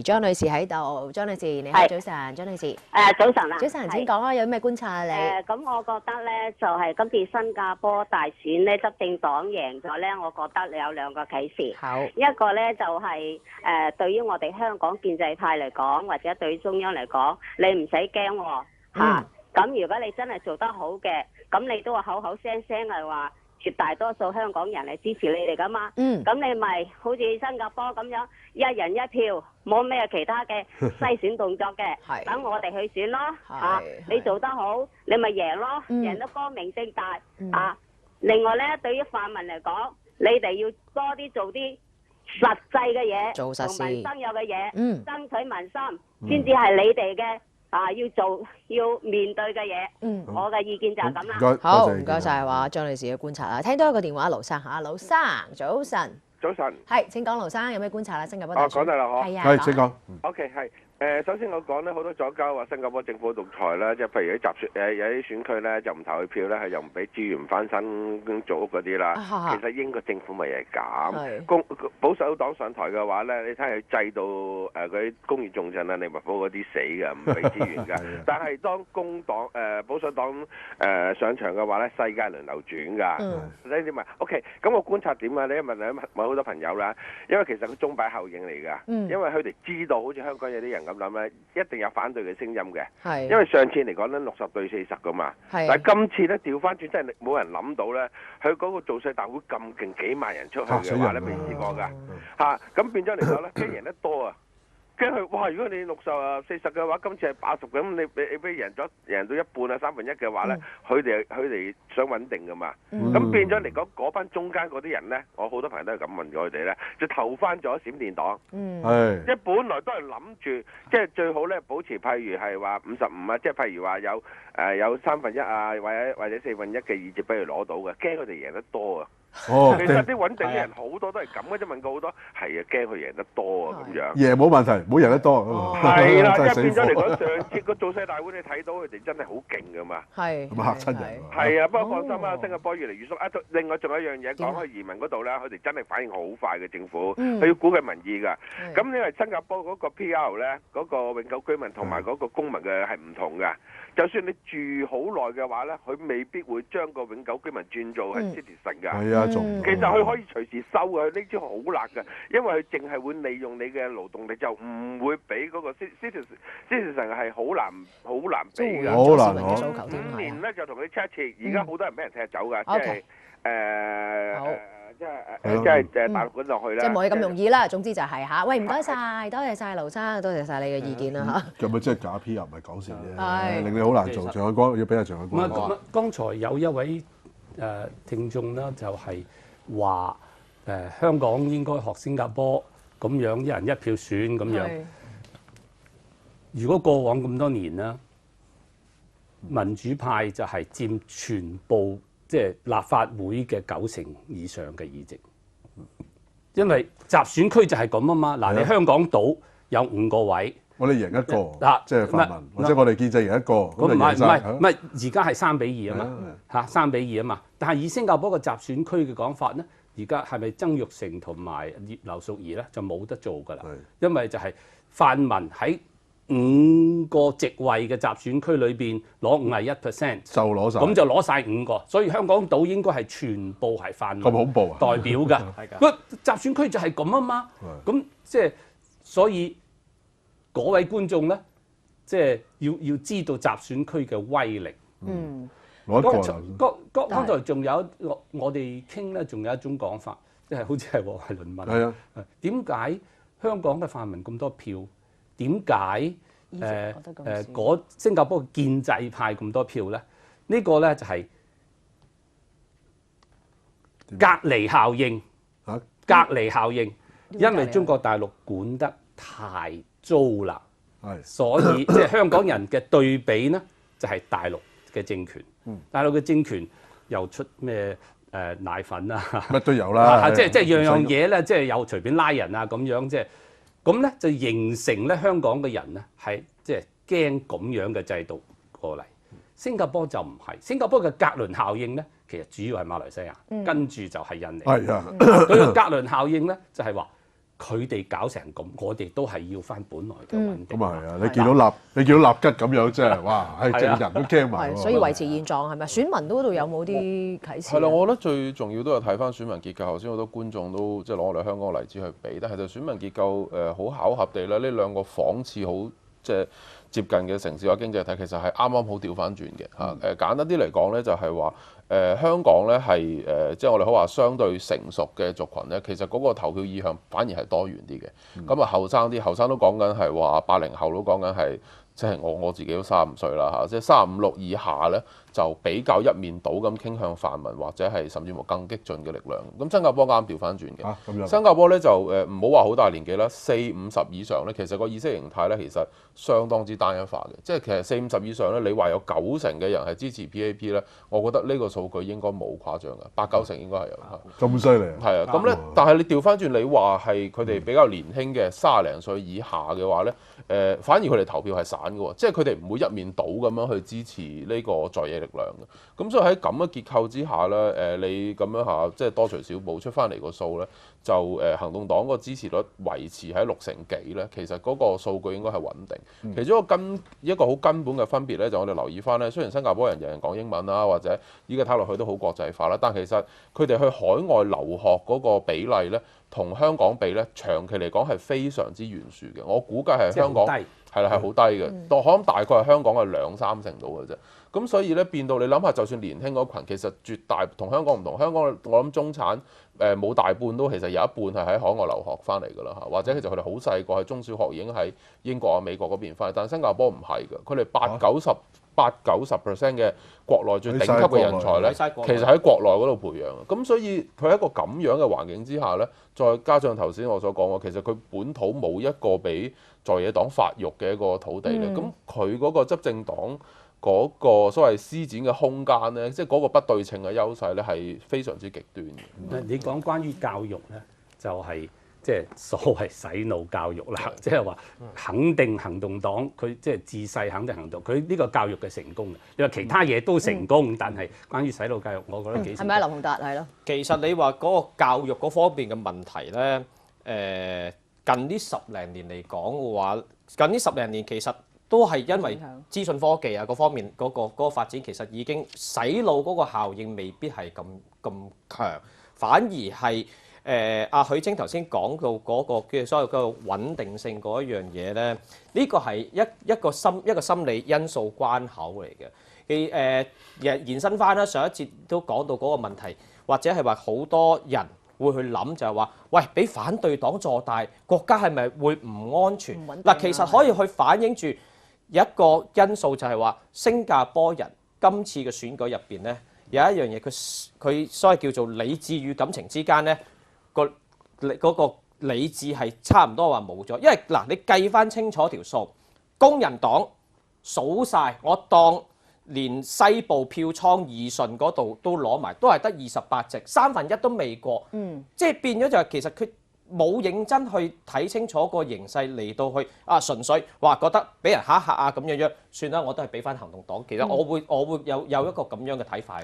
張女士喺度，張女士你好，早晨，張女士。早晨啊，早晨，請講啊，有咩觀察啊你？咁我覺得咧，就係今次新加坡大選咧，執政黨贏咗咧，我覺得有兩個啟示。好，一個咧就係對於我哋香港建制派嚟講，或者對於中央嚟講，你唔使驚喎嚇。咁如果你真係做得好嘅，咁你都話口口聲聲係話絕大多數香港人係支持你哋噶嘛。咁你咪好似新加坡咁樣，一人一票，冇咩其他嘅篩選動作嘅，等我哋去選咯嚇。你做得好，你咪贏咯，贏得光明正大啊！另外咧，對於泛民嚟講，你哋要多啲做啲實際嘅嘢，做實事，同民生有嘅嘢，爭取民心，先至係你哋嘅要做要面對嘅嘢。我嘅意見就係咁啦。好，唔該晒話張女士嘅觀察啦。聽到一個電話，盧生嚇，盧生早晨。早晨，係請講，盧生有咩觀察啦？新加坡大選講得啦，嗬，係啊，係請講。OK，係首先我講咧，好多左膠話新加坡政府獨裁啦，即係譬如啲集選有啲選區咧就唔投佢票咧，係又唔俾資源翻新做屋嗰啲啦。其實英國政府咪係咁，保守黨上台嘅話咧，你睇佢制度嗰啲工業重鎮啊、利物浦嗰啲死㗎，唔俾資源㗎。但係當工黨保守黨上場嘅話咧，世界輪流轉㗎。你點問 ？OK， 咁我觀察點啊？你問好多朋友啦，因為其實個鐘擺效應嚟㗎，因為佢哋知道好似香港有啲人咁諗咧，一定有反對嘅聲音嘅，因為上次嚟講咧60對40㗎嘛，但係今次咧調翻轉真係冇人諗到咧，佢嗰個造勢大會咁勁，幾萬人出去嘅話咧未試過㗎嚇，咁變咗嚟講咧，驚贏得多啊！驚佢哇！如果你60-40嘅話，今次係80咁，你俾贏到一半啊1/3嘅話咧，佢哋想穩定噶嘛。咁變咗嚟講，嗰班中間嗰啲人咧，我好多朋友都係咁問咗佢哋咧，就投翻咗閃電黨。即係本來都係諗住，即係最好咧保持，譬如係話55啊，即係譬如話有1/3啊，或者1/4嘅議席俾佢攞到嘅，驚佢哋贏得多啊。其實啲穩定嘅人好多都係咁嘅啫，問過好多，係啊，驚佢贏得多啊咁樣。贏冇問題，冇贏得多。係啦，即係變咗嚟講，上次個造勢大會你睇到佢哋真係好勁噶嘛。係。咁嚇親人。係啊，不過放心啦，新加坡越嚟越縮。另外仲有一樣嘢講開移民嗰度咧，佢哋真係反應好快嘅政府，佢要估計民意㗎。咁因為新加坡嗰個 PR 咧，嗰個永久居民同埋嗰個公民嘅係唔同㗎。就算你住好耐嘅話咧，佢未必會將個永久居民轉做係 citizen 㗎。係啊，仲其實佢可以隨時收嘅，呢招好辣㗎，因為佢淨係會利用你嘅勞動力，就唔會俾嗰個 citizen 係好難俾㗎。好難講。5年咧就同佢 check 一次，而家好多人俾人踢走㗎，即係大陸嗰度去啦。即係冇咁容易啦。總之就係嚇，喂唔該晒，多謝晒盧生，多謝晒你嘅意見啦嚇。咁咪即係假 P 又唔係講笑啫，令你好難做。長海光要俾阿長海光講。剛才有一位聽眾啦，就係話香港應該學新加坡咁樣，一人一票選咁樣。如果過往咁多年啦，民主派就係佔全部即係立法會嘅90%以上嘅議席，因為集選區就係咁啊嘛。嗱，你香港島有5個位，我哋贏一個，即係泛民，或者我哋建制贏一個，咁唔係，而家係3-2啊嘛，嚇3-2啊嘛。但係以新加坡嘅集選區嘅講法咧，而家係咪曾鈺成同埋劉淑儀咧就冇得做㗎啦？因為就係泛民喺5個席位嘅集選區裏邊攞51%，就攞晒，咁就攞晒5個，所以香港島應該係全部係泛民咁恐怖啊代表㗎。喂，集選區就係咁啊嘛，咁即係所以嗰位觀眾咧，即係要知道集選區嘅威力。剛才仲有我哋傾咧，仲有一種講法，即係好似係黃惠倫問。係啊，點解香港嘅泛民咁多票？點解新加坡嘅建制派咁多票咧？呢個咧就係隔離效應。隔離效應，因為中國大陸管得太糟啦，所以即係香港人嘅對比咧，就係大陸嘅政權。大陸嘅政權又出咩奶粉啊？乜都有啦。即係樣樣嘢咧，即係又隨便拉人啊咁樣，即係。咁咧就形成咧香港嘅人咧係即係驚咁樣嘅制度過嚟。新加坡就唔係，新加坡嘅格倫效應咧，其實主要係馬來西亞，跟住就係印尼。係啊，佢嘅格倫效應咧就係話佢哋搞成咁，我哋都係要翻本來嘅穩定。咁啊係啊！你見到立吉咁樣，即係哇，係正人都驚埋喎。所以維持現狀係咪？選民嗰度有冇啲啟示？係啦，我覺得最重要都係睇翻選民結構。頭先好多觀眾都即係攞我哋香港嘅例子去比，但係就選民結構好巧合地咧，呢兩個仿似好即係接近嘅城市或經濟體，其實係啱啱好調翻轉嘅嚇。簡單啲嚟講咧，就係話香港咧係即係我哋好話相對成熟嘅族群咧，其實嗰個投票意向反而係多元啲嘅。咁啊後生都講緊係話80後都講緊係。即係我自己都35歲啦嚇，即係35、6以下咧，就比較一面倒咁傾向泛民或者係甚至乎更激進嘅力量。咁新加坡啱調翻轉嘅，新加坡咧就唔好話好大年紀啦，40、50以上咧，其實個意識形態咧其實相當之單一化嘅。即係其實40、50以上咧，你話有90%嘅人係支持 PAP 咧，我覺得呢個數據應該冇誇張嘅，8、9成應該係有嚇。咁犀利？係啊，咁咧，但係你調翻轉，你話係佢哋比較年輕嘅30零歲以下嘅話咧，反而佢哋投票係散嘅喎，即係佢哋唔會一面倒咁樣去支持呢個在野力量嘅。咁所以喺咁嘅結構之下咧，你咁樣下即係多除少補出翻嚟個數咧，就行動黨個支持率維持喺6成幾咧，其實嗰個數據應該係穩定。其中一個好根本嘅分別咧，就我哋留意翻咧，雖然新加坡人人講英文啦，或者依家睇落去都好國際化啦，但其實佢哋去海外留學嗰個比例咧，同香港比咧，長期嚟講係非常之懸殊嘅。我估計係香港係啦，係好低嘅，我諗大概係香港嘅2、3成度嘅啫。咁所以咧變到你諗下，就算年輕嗰群，其實絕大同香港唔同。香港我諗中產冇大半都其實有一半係喺海外留學翻嚟㗎啦嚇，或者其實佢哋好細個喺中小學已經喺英國啊、美國嗰邊翻嚟，但係新加坡唔係㗎，佢哋80-90% 嘅國內最頂級嘅人才咧，其實喺國內嗰度培養。咁所以佢喺一個咁樣嘅環境之下咧，再加上頭先我所講嘅，其實佢本土冇一個俾在野黨發育嘅一個土地咧，咁佢嗰個執政黨嗰個所謂施展嘅空間咧，即係嗰個不對稱嘅優勢咧，係非常之極端嘅。你講關於教育咧，就係即係所謂洗腦教育啦，即係話肯定行動黨佢即係自細肯定行動，佢呢個教育嘅成功嘅。你話其他嘢都成功，但係關於洗腦教育，我覺得幾成功。係咪啊，林鴻達係咯？其實你話嗰個教育嗰方面嘅問題咧，近呢10零年嚟講嘅話，近呢10零年其實都係因為資訊科技啊嗰方面嗰個發展，其實已經洗腦嗰個效應未必係咁強，反而係阿許晶頭先講到嗰個嘅所謂嘅穩定性嗰一樣嘢咧，呢個係一個心理因素關口嚟嘅。延伸翻啦，上一節都講到嗰個問題，或者係話好多人會去諗就係話，喂，俾反對黨坐大，國家係咪會唔安全？嗱，其實可以去反映住一個因素就係話，新加坡人今次嘅選舉入邊咧，有一樣嘢佢所謂叫做理智與感情之間咧，嗰個理智係差唔多話冇咗，因為嗱你計翻清楚條數，工人黨數晒，我當連西部票倉義順嗰度都攞埋，都係得28席，1/3都未過，即係變咗就係其實佢冇認真去睇清楚個形勢嚟到去純粹話覺得俾人嚇一嚇啊咁樣，算啦，我都係俾翻行動黨。其實我會有一個咁樣嘅睇法。